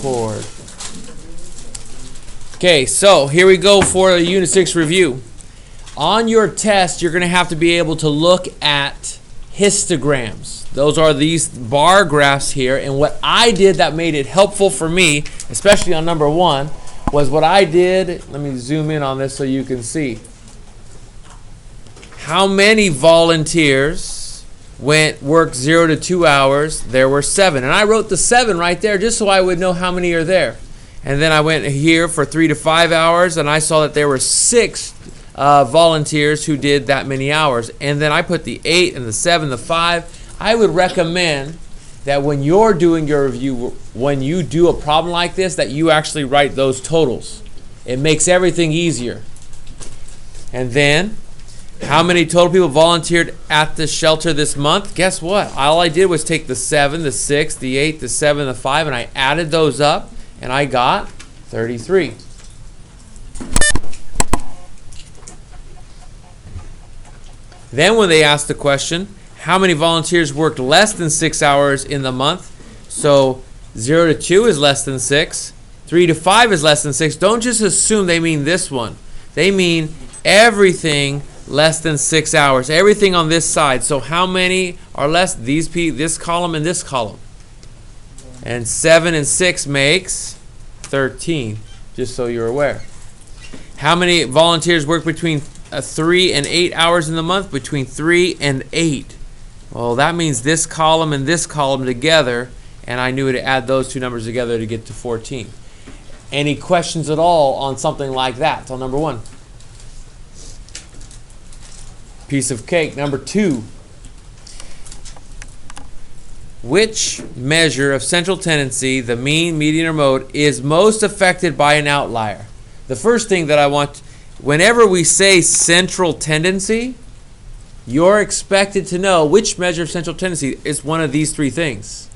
record. Okay, so here we go for a Unit 6 review. On your test, you're going to have to be able to look at histograms. Those are these bar graphs here, and what I did that made it helpful for me, especially on number 1, was what I did. Let me zoom in on this so you can see. How many volunteers worked 0 to 2 hours? There were 7. And I wrote the 7 right there just so I would know how many are there. And then I went here for 3 to 5 hours, and I saw that there were 6 volunteers who did that many hours. And then I put the 8 and the 7, the 5. I would recommend that when you're doing your review, when you do a problem like this, that you actually write those totals. It makes everything easier. And then, how many total people volunteered at the shelter this month? Guess what? All I did was take the 7, the 6, the 8, the 7, the 5, and I added those up, and I got 33. Then when they asked the question, how many volunteers worked less than 6 hours in the month? So 0 to 2 is less than 6. 3 to 5 is less than 6. Don't just assume they mean this one. They mean everything less than 6 hours. Everything on this side. So how many are less? This column and this column. And 7 and 6 makes 13, just so you're aware. How many volunteers work between 3 and 8 hours in the month? Between 3 and 8. Well, that means this column and this column together, and I knew to add those two numbers together to get to 14. Any questions at all on something like that? So number 1. Piece of cake. Number 2. Which measure of central tendency, the mean, median, or mode, is most affected by an outlier? The first thing that I want, whenever we say central tendency, you're expected to know which measure of central tendency is one of these 3 things.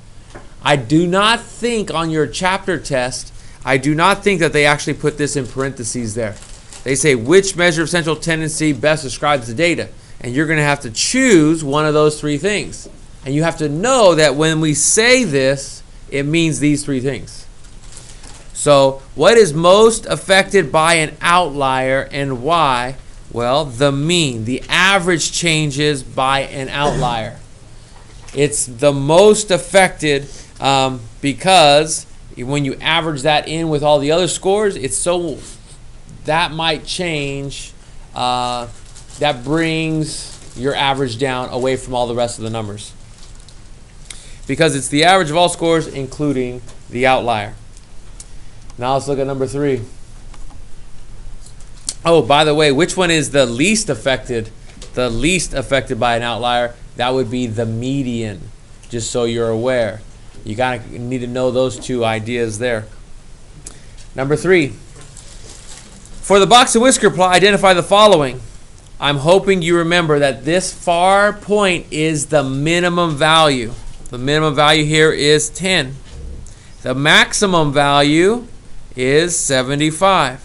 I do not think on your chapter test, I do not think that they actually put this in parentheses there. They say which measure of central tendency best describes the data. And you're going to have to choose one of those 3 things. And you have to know that when we say this, it means these 3 things. So what is most affected by an outlier and why? Well, the mean, the average changes by an outlier. It's the most affected because when you average that in with all the other scores, that might change. That brings your average down away from all the rest of the numbers. Because it's the average of all scores, including the outlier. Now let's look at number 3. Oh, by the way, which one is the least affected? The least affected by an outlier, that would be the median, just so you're aware. You need to know those 2 ideas there. Number 3. For the box and whisker plot, identify the following. I'm hoping you remember that this far point is the minimum value. The minimum value here is 10. The maximum value is 75.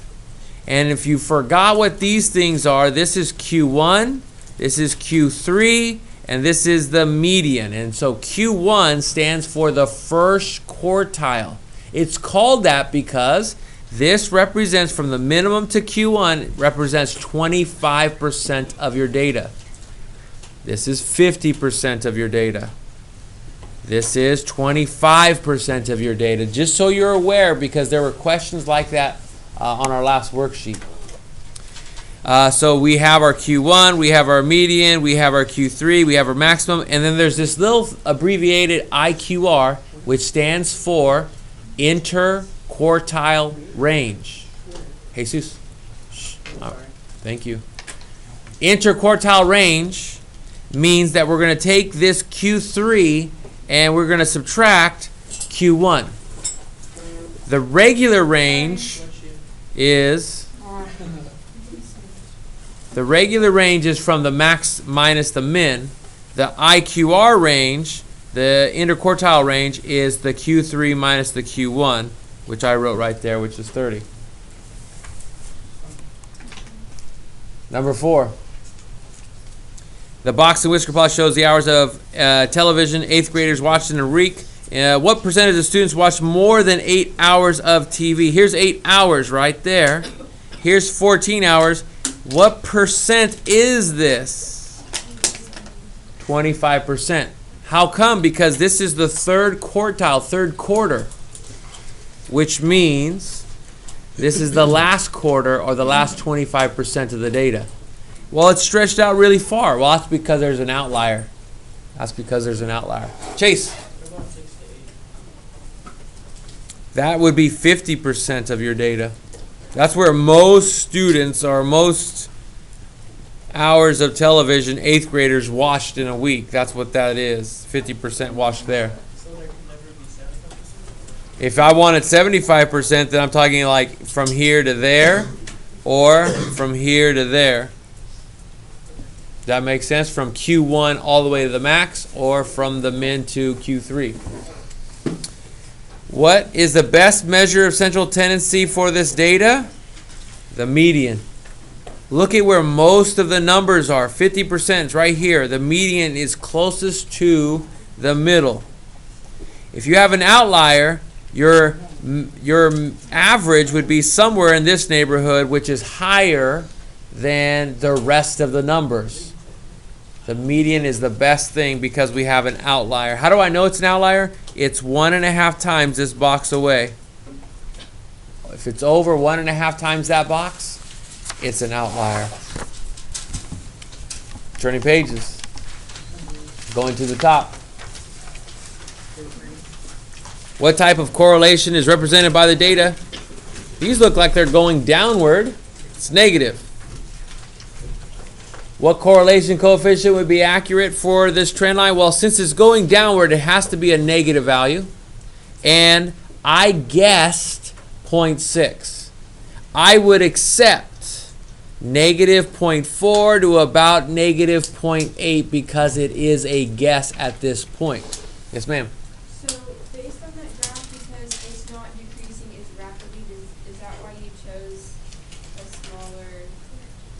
And if you forgot what these things are, this is Q1, this is Q3, and this is the median. And so Q1 stands for the first quartile. It's called that because this represents, from the minimum to Q1, represents 25% of your data. This is 50% of your data. This is 25% of your data, just so you're aware, because there were questions like that on our last worksheet. So we have our Q1, we have our median, we have our Q3, we have our maximum, and then there's this little abbreviated IQR, which stands for interquartile range. Jesus? Shh. Oh, thank you. Interquartile range means that we're going to take this Q3 and we're going to subtract Q1. The regular range is from the max minus the min. The IQR range, the interquartile range, is the Q3 minus the Q1, which I wrote right there, which is 30. Number 4. The box and whisker plot shows the hours of television 8th graders watched in a week What percentage of students watch more than 8 hours of TV? Here's 8 hours right there. Here's 14 hours. What percent is this? 25%. How come? Because this is the third quartile, third quarter, which means this is the last quarter or the last 25% of the data. Well, it's stretched out really far. Well, that's because there's an outlier. That's because there's an outlier. Chase. That would be 50% of your data. That's where most students or most hours of television 8th graders watched in a week. That's what that is. 50% watched there. So there can never be 75%? If I wanted 75%, then I'm talking like from here to there or from here to there. Does that make sense? From Q1 all the way to the max or from the min to Q3. What is the best measure of central tendency for this data? The median. Look at where most of the numbers are. 50% is right here. The median is closest to the middle. If you have an outlier, your average would be somewhere in this neighborhood, which is higher than the rest of the numbers. The median is the best thing because we have an outlier. How do I know it's an outlier? It's 1.5 times this box away. If it's over 1.5 times that box, it's an outlier. Turning pages. Going to the top. What type of correlation is represented by the data? These look like they're going downward. It's negative. What correlation coefficient would be accurate for this trend line? Well, since it's going downward, it has to be a negative value. And I guessed 0.6. I would accept negative 0.4 to about negative 0.8 because it is a guess at this point. Yes, ma'am. So based on that graph, because it's not decreasing as rapidly, is that why you chose a smaller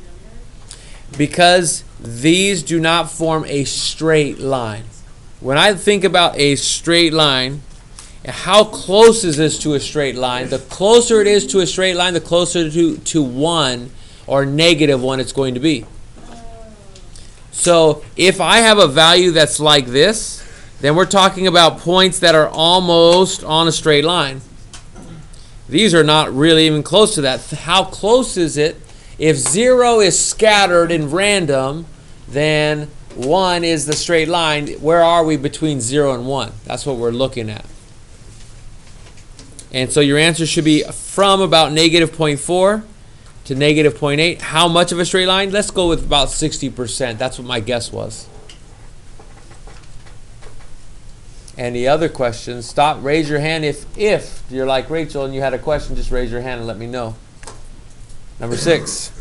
number? Because these do not form a straight line. When I think about a straight line, how close is this to a straight line? The closer it is to a straight line, the closer to 1 or negative 1 it's going to be. So if I have a value that's like this, then we're talking about points that are almost on a straight line. These are not really even close to that. How close is it? If 0 is scattered and random, then 1 is the straight line. Where are we between 0 and 1? That's what we're looking at. And so your answer should be from about negative 0.4 to negative 0.8. How much of a straight line? Let's go with about 60%. That's what my guess was. Any other questions? Stop, raise your hand if you're like Rachel and you had a question, just raise your hand and let me know. Number 6.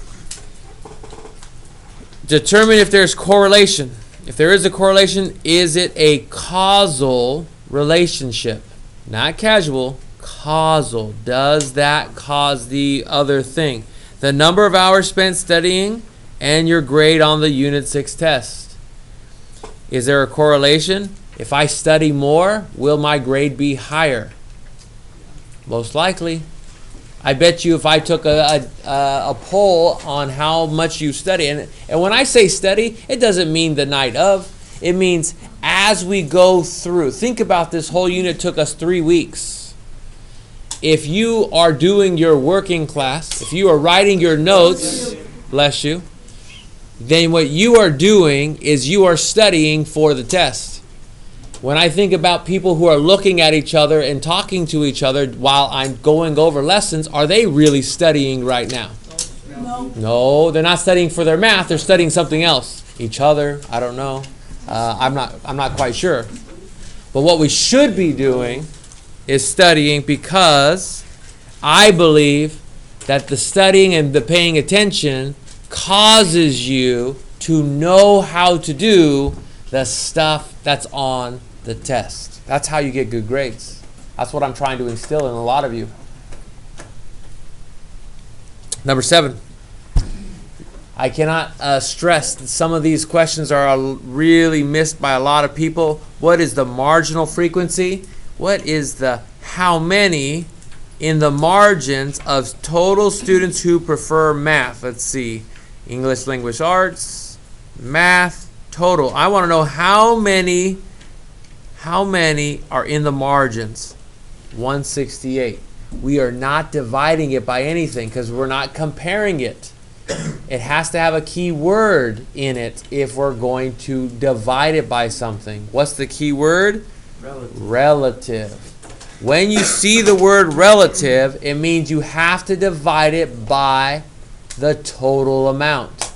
Determine if there's correlation. If there is a correlation, is it a causal relationship? Not casual, causal. Does that cause the other thing? The number of hours spent studying and your grade on the Unit 6 test. Is there a correlation? If I study more, will my grade be higher? Most likely. I bet you if I took a poll on how much you study, and when I say study, it doesn't mean the night of. It means as we go through. Think about this whole unit took us 3 weeks. If you are doing your working class, if you are writing your notes, bless you, then what you are doing is you are studying for the test. When I think about people who are looking at each other and talking to each other while I'm going over lessons, are they really studying right now? No, they're not studying for their math. They're studying something else. Each other, I don't know. I'm not quite sure. But what we should be doing is studying, because I believe that the studying and the paying attention causes you to know how to do the stuff that's on the test. That's how you get good grades. That's what I'm trying to instill in a lot of you. Number 7. I cannot stress that some of these questions are really missed by a lot of people. What is the marginal frequency? What is the how many in the margins of total students who prefer math? Let's see. English Language Arts, math, total. I want to know how many are in the margins. 168. We are not dividing it by anything because we're not comparing it. It has to have a key word in it if we're going to divide it by something. What's the key word? Relative. When you see the word relative, it means you have to divide it by the total amount.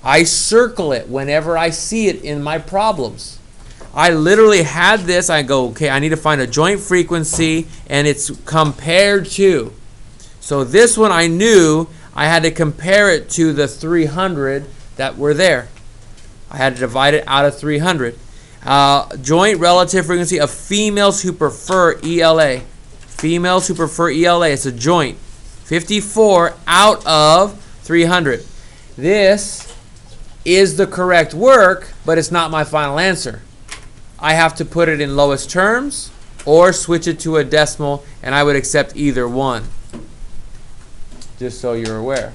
I circle it whenever I see it in my problems. I literally had this. I go, okay, I need to find a joint frequency, and it's compared to. So this one I knew I had to compare it to the 300 that were there. I had to divide it out of 300. Joint relative frequency of females who prefer ELA. Females who prefer ELA. It's a joint. 54 out of 300. This is the correct work, but it's not my final answer. I have to put it in lowest terms or switch it to a decimal, and I would accept either one. Just so you're aware.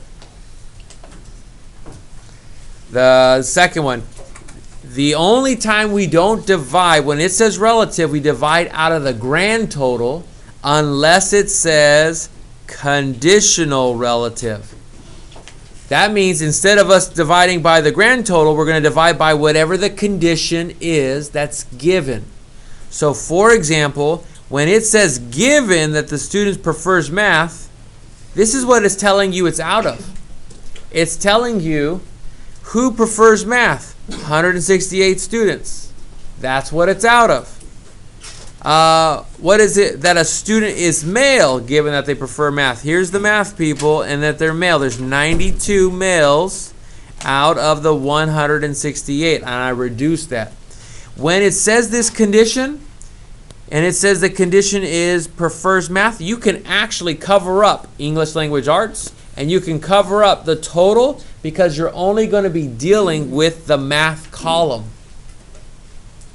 The second one. The only time we don't divide, when it says relative, we divide out of the grand total unless it says conditional relative. That means instead of us dividing by the grand total, we're going to divide by whatever the condition is that's given. So, for example, when it says given that the student prefers math, this is what it's telling you it's out of. It's telling you who prefers math. 168 students. That's what it's out of. What is it that a student is male, given that they prefer math? Here's the math people, and that they're male. There's 92 males out of the 168, and I reduced that. When it says this condition, and it says the condition is prefers math, you can actually cover up English Language Arts, and you can cover up the total because you're only going to be dealing with the math column.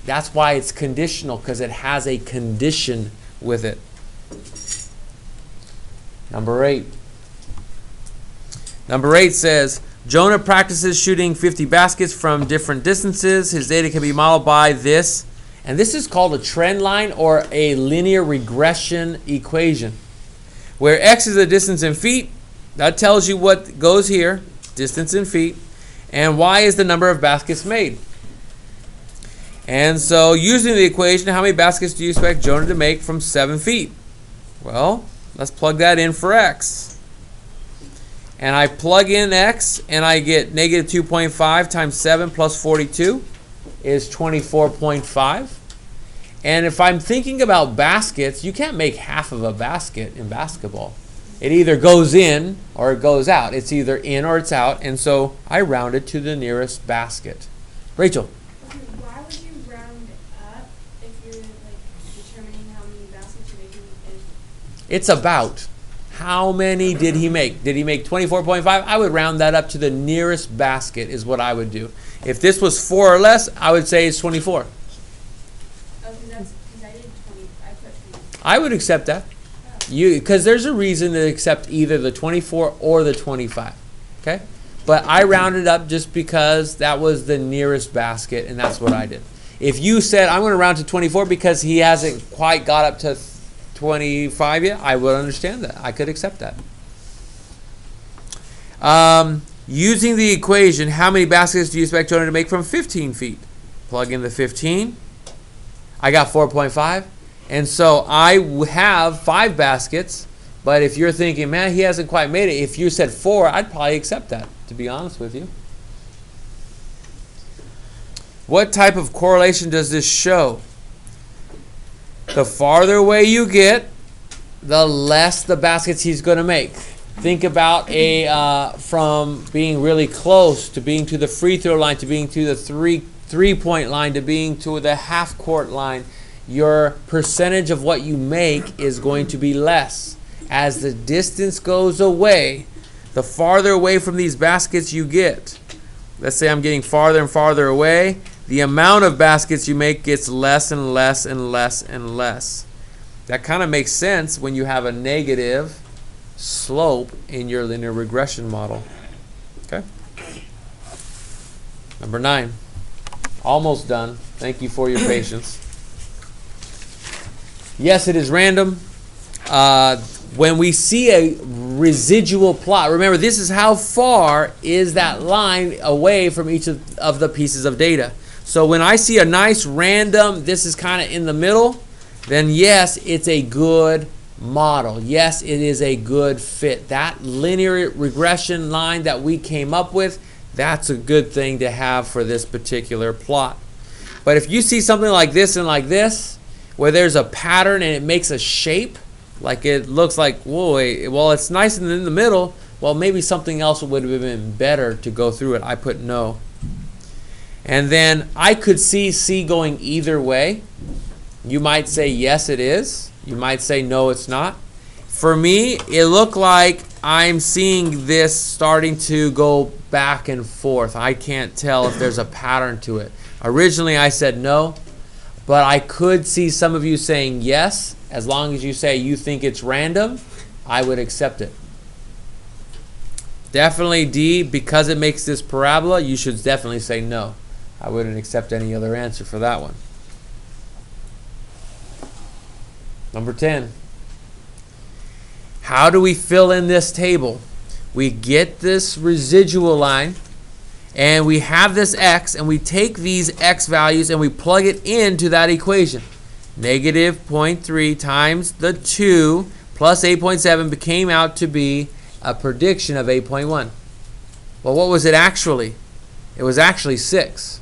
That's why it's conditional, because it has a condition with it. Number 8. Number 8 says, Jonah practices shooting 50 baskets from different distances. His data can be modeled by this. And this is called a trend line or a linear regression equation, where x is the distance in feet. That tells you what goes here, distance in feet. And y is the number of baskets made. And so using the equation, how many baskets do you expect Jonah to make from 7 feet? Well, let's plug that in for x. And I plug in x, and I get negative 2.5 times 7 plus 42 is 24.5. And if I'm thinking about baskets, you can't make half of a basket in basketball. It either goes in or it goes out. It's either in or it's out. And so I rounded to the nearest basket. Rachel. Okay, why would you round up if you're determining how many baskets you're making? It's about how many did he make? Did he make 24.5? I would round that up to the nearest basket is what I would do. If this was 4 or less, I would say it's 24. Oh, because I did 20. I put 20. I would accept that. Because there's a reason to accept either the 24 or the 25. Okay? But I rounded up just because that was the nearest basket, and that's what I did. If you said, I'm going to round to 24 because he hasn't quite got up to 25 yet, I would understand that. I could accept that. Using the equation, how many baskets do you expect Jonah to make from 15 feet? Plug in the 15. I got 4.5. And so I have 5 baskets. But if you're thinking, man, he hasn't quite made it. If you said 4, I'd probably accept that, to be honest with you. What type of correlation does this show? The farther away you get, the less the baskets he's going to make. Think about from being really close to being to the free throw line to being to the three-point line to being to the half-court line. Your percentage of what you make is going to be less. As the distance goes away, the farther away from these baskets you get. Let's say I'm getting farther and farther away. the amount of baskets you make gets less and less and less and less. That kind of makes sense when you have a negative slope in your linear regression model. Okay? Number 9. Almost done. Thank you for your patience. Yes, it is random. When we see a residual plot, remember this is how far is that line away from each of the pieces of data. So when I see a nice random, this is kind of in the middle, then yes, it's a good model. Yes, it is a good fit. That linear regression line that we came up with, that's a good thing to have for this particular plot. But if you see something like this and like this, where there's a pattern and it makes a shape, like it looks like, whoa, well, it's nice and in the middle, well, maybe something else would have been better to go through it. I put no. And then I could see C going either way. You might say, yes, it is. You might say, no, it's not. For me, it looked like I'm seeing this starting to go back and forth. I can't tell if there's a pattern to it. Originally, I said no, but I could see some of you saying yes. As long as you say you think it's random, I would accept it. Definitely D, because it makes this parabola, you should definitely say no. I wouldn't accept any other answer for that one. Number 10. How do we fill in this table? We get this residual line, and we have this x, and we take these x values and we plug it into that equation. Negative 0.3 times the 2 plus 8.7 came out to be a prediction of 8.1. Well, what was it actually? It was actually 6.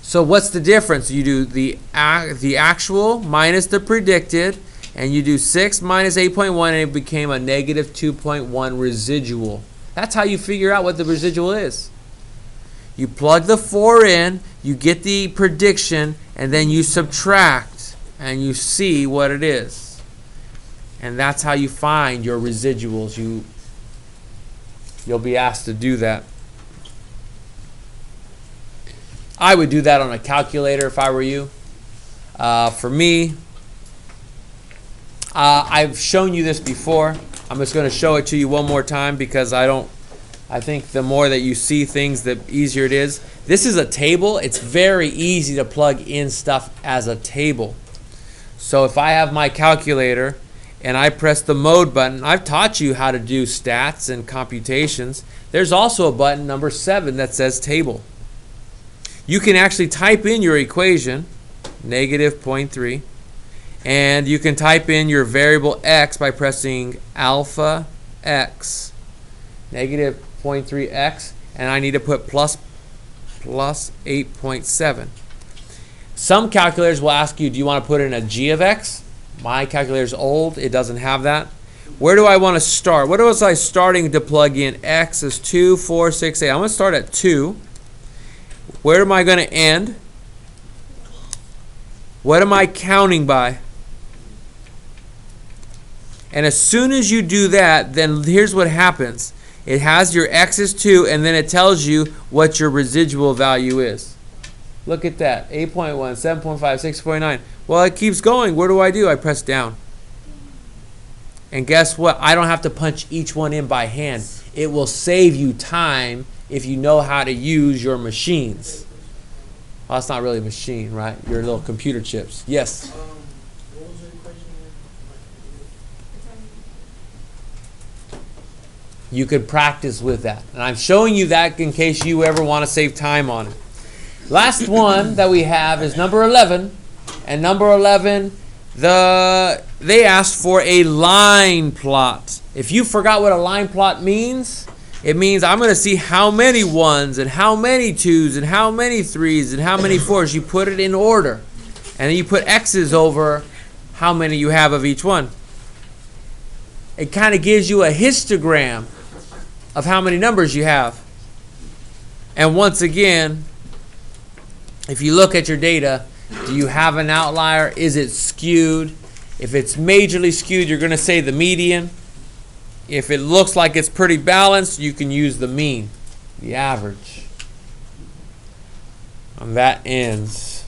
So what's the difference? You do the actual minus the predicted, and you do 6 minus 8.1, and it became a negative 2.1 residual. That's how you figure out what the residual is. You plug the 4 in, you get the prediction, and then you subtract, and you see what it is. And that's how you find your residuals. You'll be asked to do that. I would do that on a calculator if I were you. For me, I've shown you this before. I'm just going to show it to you one more time because I think the more that you see things, the easier it is. This is a table. It's very easy to plug in stuff as a table. So if I have my calculator and I press the mode button, I've taught you how to do stats and computations. There's also a button, number 7, that says table. You can actually type in your equation, negative 0.3, and you can type in your variable x by pressing alpha x, negative 0.3x, and I need to put plus 8.7. Some calculators will ask you, do you want to put in a g of x? My calculator is old. It doesn't have that. Where do I want to start? What was I starting to plug in? X is 2, 4, 6, 8. I'm going to start at 2. Where am I going to end? What am I counting by? And as soon as you do that, then here's what happens. It has your x is 2, and then it tells you what your residual value is. Look at that, 8.1, 7.5, 6.9. Well, it keeps going. What do? I press down. And guess what? I don't have to punch each one in by hand. It will save you time if you know how to use your machines. Well, that's not really a machine, right? Your little computer chips. Yes? What was the equation again? You could practice with that. And I'm showing you that in case you ever want to save time on it. Last one that we have is number 11. And number 11, they asked for a line plot. If you forgot what a line plot means, it means I'm going to see how many 1s and how many 2s and how many 3s and how many 4s. You put it in order. And then you put X's over how many you have of each one. It kind of gives you a histogram of how many numbers you have. And once again, if you look at your data, do you have an outlier? Is it skewed? If it's majorly skewed, you're going to say the median. If it looks like it's pretty balanced, you can use the mean, the average. that ends